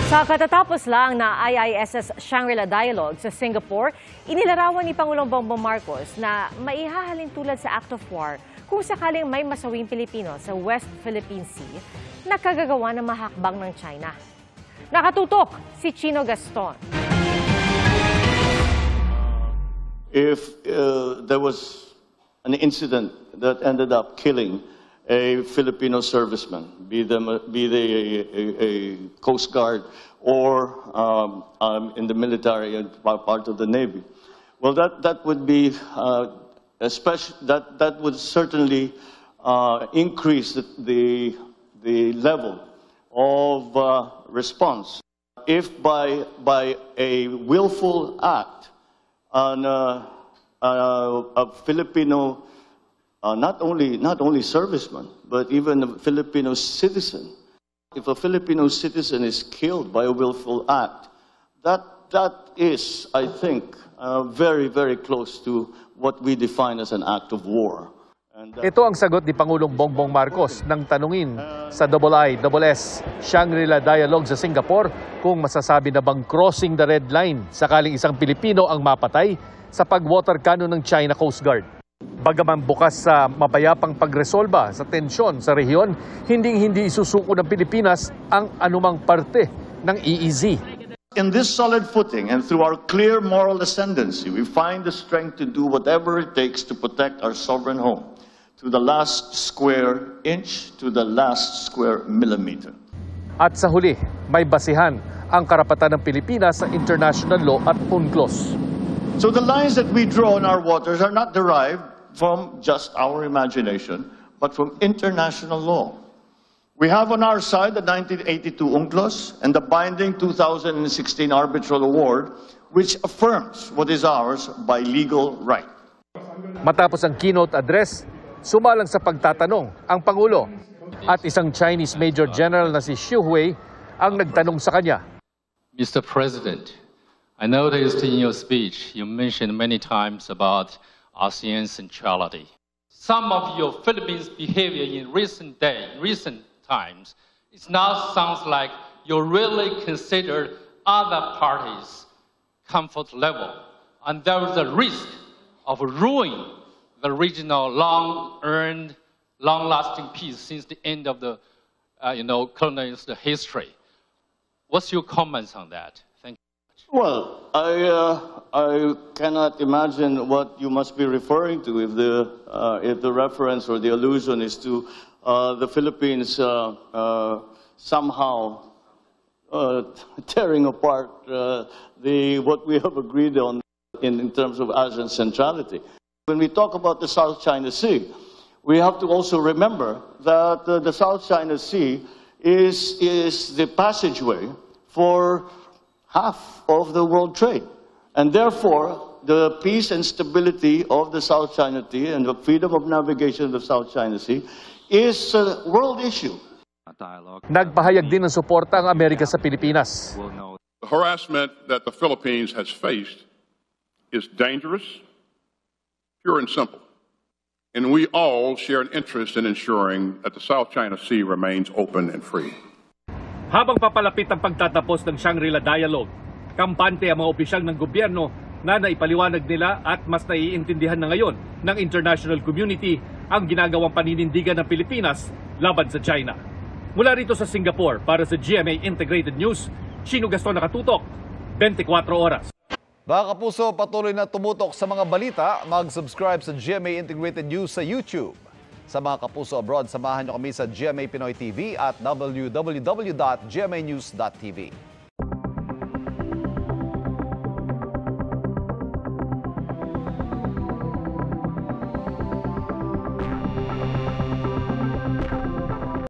Sa katatapos lang na IISS Shangri-La Dialogue sa Singapore, inilarawan ni Pangulong Bongbong Marcos na maihahalin tulad sa Act of War kung sakaling may masawing Pilipino sa West Philippine Sea na kagagawa ng mahakbang ng China. Nakatutok si Chino Gaston. If there was an incident that ended up killing a Filipino serviceman, be they a Coast Guard or in the military and part of the Navy, well, that would be that would certainly increase the level of response. If by a willful act on a Filipino, not only serviceman, but even a Filipino citizen. If a Filipino citizen is killed by a willful act, that is, I think, very, very close to what we define as an act of war. Ito ang sagot ni Pangulong Bongbong Marcos nang tanungin sa IISS Shangri-La Dialogue sa Singapore kung masasabi na bang crossing the red line sakaling isang Pilipino ang mapatay sa pag-water cannon ng China Coast Guard. Bagaman bukas sa mapayapang pagresolba sa tensyon sa rehiyon, hindi isusuko ng Pilipinas ang anumang parte ng EEZ. In this solid footing and through our clear moral ascendancy, we find the strength to do whatever it takes to protect our sovereign home, to the last square inch, to the last square millimeter. At sa huli, may basihan ang karapatan ng Pilipinas sa international law at UNCLOS. So the lines that we draw in our waters are not derived from just our imagination, but from international law. We have on our side the 1982 UNCLOS and the binding 2016 arbitral award, which affirms what is ours by legal right. Matapos ang keynote address, sumalang sa pagtatanong ang Pangulo at isang Chinese Major General na si Xu Hui ang nagtanong sa kanya. Mr. President, I noticed in your speech you mentioned many times about ASEAN centrality. Some of your Philippines' behavior in recent times, it now sounds like you really considered other parties' comfort level, and there is a risk of ruining the regional long-earned, long-lasting peace since the end of the, colonialist history. What's your comments on that? Thank you. Well, I cannot imagine what you must be referring to if the reference or the allusion is to the Philippines somehow tearing apart what we have agreed on in terms of ASEAN centrality. When we talk about the South China Sea, we have to also remember that the South China Sea is the passageway for half of the world trade. And therefore, the peace and stability of the South China Sea and the freedom of navigation of the South China Sea is a world issue. Nagpahayag din ng suporta ang Amerika sa Pilipinas. The harassment that the Philippines has faced is dangerous, pure and simple. And we all share an interest in ensuring that the South China Sea remains open and free. Habang papalapit ang pagtatapos ng Shangri-La Dialogue, kampante ang mga opisyal ng gobyerno na naipaliwanag nila at mas naiintindihan na ngayon ng international community ang ginagawang paninindigan ng Pilipinas laban sa China. Mula rito sa Singapore, para sa GMA Integrated News, Chino Gaston, nakatutok, 24 oras. Mga kapuso, patuloy na tumutok sa mga balita, mag-subscribe sa GMA Integrated News sa YouTube. Sa mga kapuso abroad, samahan niyo kami sa GMA Pinoy TV at www.gmanews.tv.